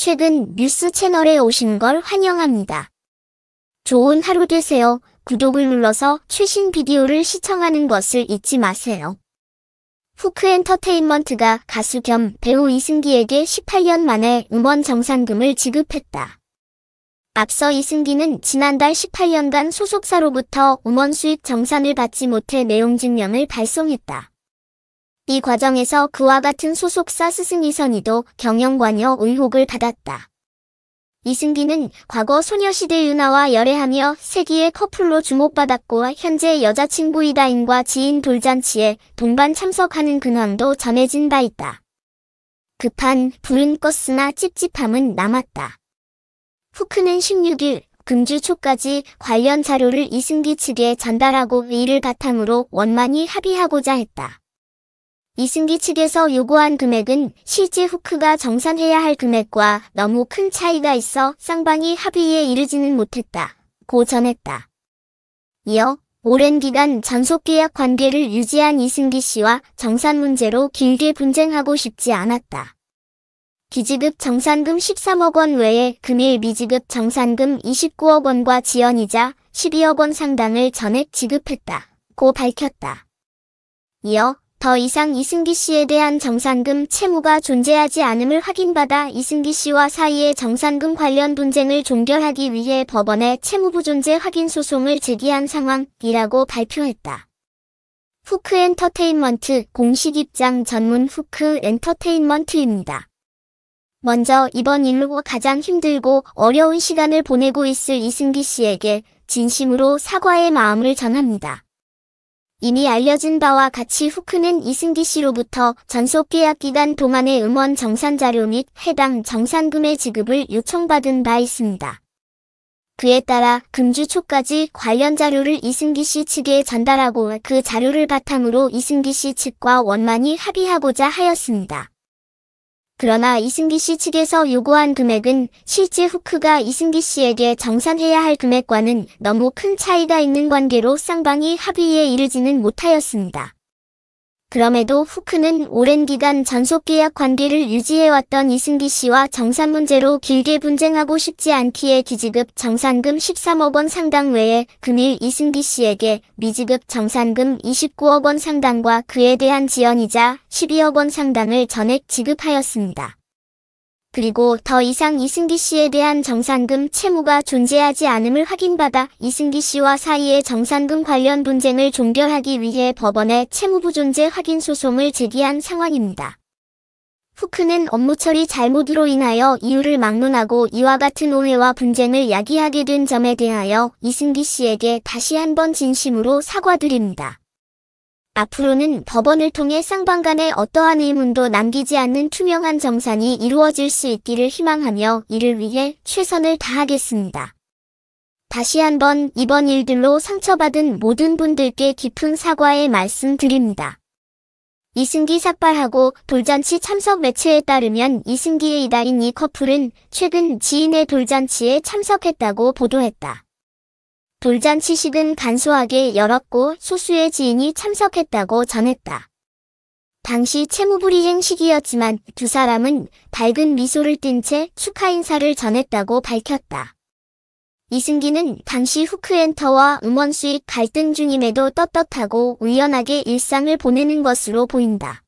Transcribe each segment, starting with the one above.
최근 뉴스 채널에 오신 걸 환영합니다. 좋은 하루 되세요. 구독을 눌러서 최신 비디오를 시청하는 것을 잊지 마세요. 후크엔터테인먼트가 가수 겸 배우 이승기에게 18년 만에 음원 정산금을 지급했다. 앞서 이승기는 지난달 18년간 소속사로부터 음원 수익 정산을 받지 못해 내용 증명을 발송했다. 이 과정에서 그와 같은 소속사 스승 이선희도 경영관여 의혹을 받았다. 이승기는 과거 소녀시대 유나와 열애하며 세기의 커플로 주목받았고 현재 여자친구 이다인과 지인 돌잔치에 동반 참석하는 근황도 전해진 바 있다. 급한 불은 껐으나 찝찝함은 남았다. 후크는 16일 금주 초까지 관련 자료를 이승기 측에 전달하고 이를 바탕으로 원만히 합의하고자 했다. 이승기 측에서 요구한 금액은 실제 후크가 정산해야 할 금액과 너무 큰 차이가 있어 쌍방이 합의에 이르지는 못했다고 전했다. 이어 오랜 기간 전속계약 관계를 유지한 이승기 씨와 정산 문제로 길게 분쟁하고 싶지 않았다. 기지급 정산금 13억 원 외에 금일 미지급 정산금 29억 원과 지연이자 12억 원 상당을 전액 지급했다고 밝혔다. 이어 더 이상 이승기 씨에 대한 정산금 채무가 존재하지 않음을 확인받아 이승기 씨와 사이의 정산금 관련 분쟁을 종결하기 위해 법원에 채무부 존재 확인 소송을 제기한 상황이라고 발표했다. 후크엔터테인먼트 공식 입장 전문 후크엔터테인먼트입니다. 먼저 이번 일로 가장 힘들고 어려운 시간을 보내고 있을 이승기 씨에게 진심으로 사과의 마음을 전합니다. 이미 알려진 바와 같이 후크는 이승기 씨로부터 전속 계약 기간 동안의 음원 정산 자료 및 해당 정산금의 지급을 요청받은 바 있습니다. 그에 따라 금주 초까지 관련 자료를 이승기 씨 측에 전달하고 그 자료를 바탕으로 이승기 씨 측과 원만히 합의하고자 하였습니다. 그러나 이승기 씨 측에서 요구한 금액은 실제 후크가 이승기 씨에게 정산해야 할 금액과는 너무 큰 차이가 있는 관계로 쌍방이 합의에 이르지는 못하였습니다. 그럼에도 후크는 오랜 기간 전속계약 관계를 유지해왔던 이승기 씨와 정산 문제로 길게 분쟁하고 싶지 않기에 기지급 정산금 13억 원 상당 외에 금일 이승기 씨에게 미지급 정산금 29억 원 상당과 그에 대한 지연이자 12억 원 상당을 전액 지급하였습니다. 그리고 더 이상 이승기 씨에 대한 정산금 채무가 존재하지 않음을 확인받아 이승기 씨와 사이의 정산금 관련 분쟁을 종결하기 위해 법원에 채무부 존재 확인 소송을 제기한 상황입니다. 후크는 업무 처리 잘못으로 인하여 이유를 막론하고 이와 같은 오해와 분쟁을 야기하게 된 점에 대하여 이승기 씨에게 다시 한번 진심으로 사과드립니다. 앞으로는 법원을 통해 쌍방 간에 어떠한 의문도 남기지 않는 투명한 정산이 이루어질 수 있기를 희망하며 이를 위해 최선을 다하겠습니다. 다시 한번 이번 일들로 상처받은 모든 분들께 깊은 사과의 말씀 드립니다. 이승기 삭발하고 돌잔치 참석 매체에 따르면 이승기의 이다인 이 커플은 최근 지인의 돌잔치에 참석했다고 보도했다. 돌잔치식은 간소하게 열었고 소수의 지인이 참석했다고 전했다. 당시 채무불이행식이었지만 두 사람은 밝은 미소를 띤 채 축하 인사를 전했다고 밝혔다. 이승기는 당시 후크엔터와 음원 수익 갈등 중임에도 떳떳하고 우연하게 일상을 보내는 것으로 보인다.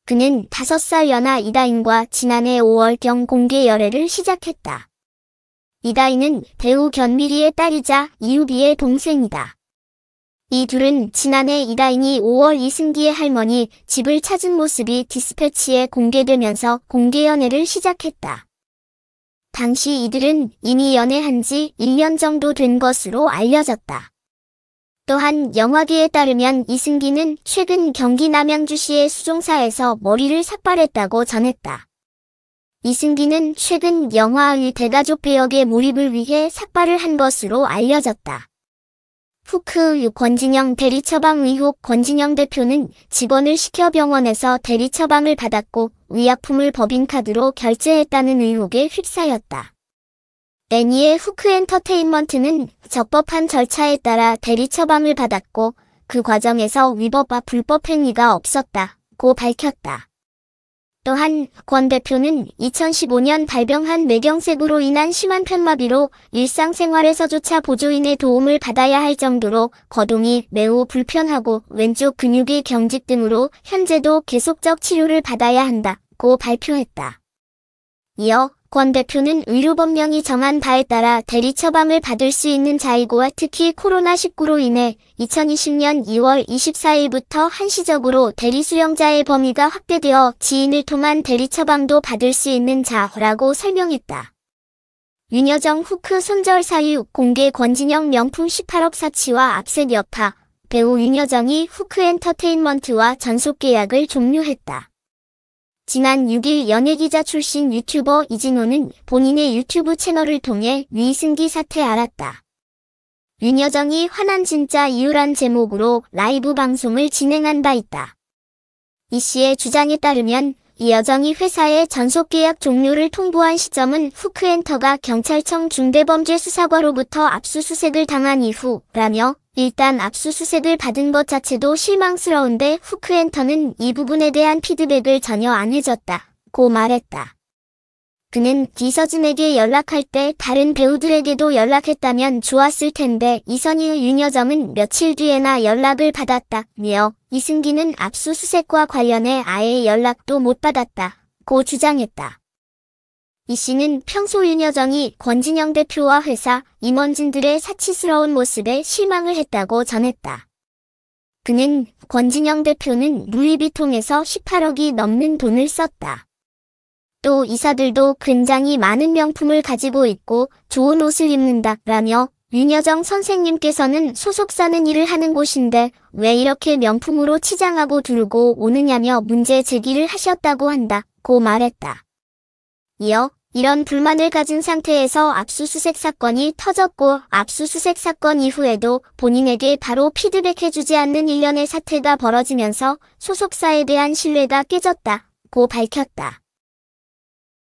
그는 5살 연하 이다인과 지난해 5월경 공개 열애를 시작했다. 이다인은 배우 견미리의 딸이자 이유비의 동생이다. 이 둘은 지난해 이다인이 5월 이승기의 할머니 집을 찾은 모습이 디스패치에 공개되면서 공개 연애를 시작했다. 당시 이들은 이미 연애한 지 1년 정도 된 것으로 알려졌다. 또한 영화계에 따르면 이승기는 최근 경기 남양주시의 수종사에서 머리를 삭발했다고 전했다. 이승기는 최근 영화의 대가족 배역의 몰입을 위해 삭발을 한 것으로 알려졌다. 후크 권진영 대리 처방 의혹. 권진영 대표는 직원을 시켜 병원에서 대리 처방을 받았고 의약품을 법인카드로 결제했다는 의혹에 휩싸였다. 애니의 후크엔터테인먼트는 적법한 절차에 따라 대리 처방을 받았고 그 과정에서 위법과 불법 행위가 없었다고 밝혔다. 또한 권 대표는 2015년 발병한 뇌경색으로 인한 심한 편마비로 일상생활에서조차 보조인의 도움을 받아야 할 정도로 거동이 매우 불편하고 왼쪽 근육의 경직 등으로 현재도 계속적 치료를 받아야 한다고 발표했다. 이어 권 대표는 의료법령이 정한 바에 따라 대리 처방을 받을 수 있는 자이고와 특히 코로나19로 인해 2020년 2월 24일부터 한시적으로 대리 수령자의 범위가 확대되어 지인을 통한 대리 처방도 받을 수 있는 자라고 설명했다. 윤여정 후크 손절 사유 공개 권진영 명품 18억 사치와 압색 여파, 배우 윤여정이 후크 엔터테인먼트와 전속 계약을 종료했다. 지난 6일 연예기자 출신 유튜버 이진호는 본인의 유튜브 채널을 통해 위승기 사태 알았다. 윤여정이 화난 진짜 이유란 제목으로 라이브 방송을 진행한 바 있다. 이 씨의 주장에 따르면 이여정이 회사의 전속계약 종료를 통보한 시점은 후크엔터가 경찰청 중대범죄수사과로부터 압수수색을 당한 이후라며 일단 압수수색을 받은 것 자체도 실망스러운데 후크엔터는 이 부분에 대한 피드백을 전혀 안 해줬다고 말했다. 그는 이서진에게 연락할 때 다른 배우들에게도 연락했다면 좋았을 텐데 이선희의 윤여정은 며칠 뒤에나 연락을 받았다며 이승기는 압수수색과 관련해 아예 연락도 못 받았다고 주장했다. 이 씨는 평소 윤여정이 권진영 대표와 회사 임원진들의 사치스러운 모습에 실망을 했다고 전했다. 그는 권진영 대표는 루이비통에서 18억이 넘는 돈을 썼다. 또 이사들도 굉장히 많은 명품을 가지고 있고 좋은 옷을 입는다라며 윤여정 선생님께서는 소속사는 일을 하는 곳인데 왜 이렇게 명품으로 치장하고 두르고 오느냐며 문제 제기를 하셨다고 한다고 말했다. 이어 이런 불만을 가진 상태에서 압수수색 사건이 터졌고 압수수색 사건 이후에도 본인에게 바로 피드백해주지 않는 일련의 사태가 벌어지면서 소속사에 대한 신뢰가 깨졌다고 밝혔다.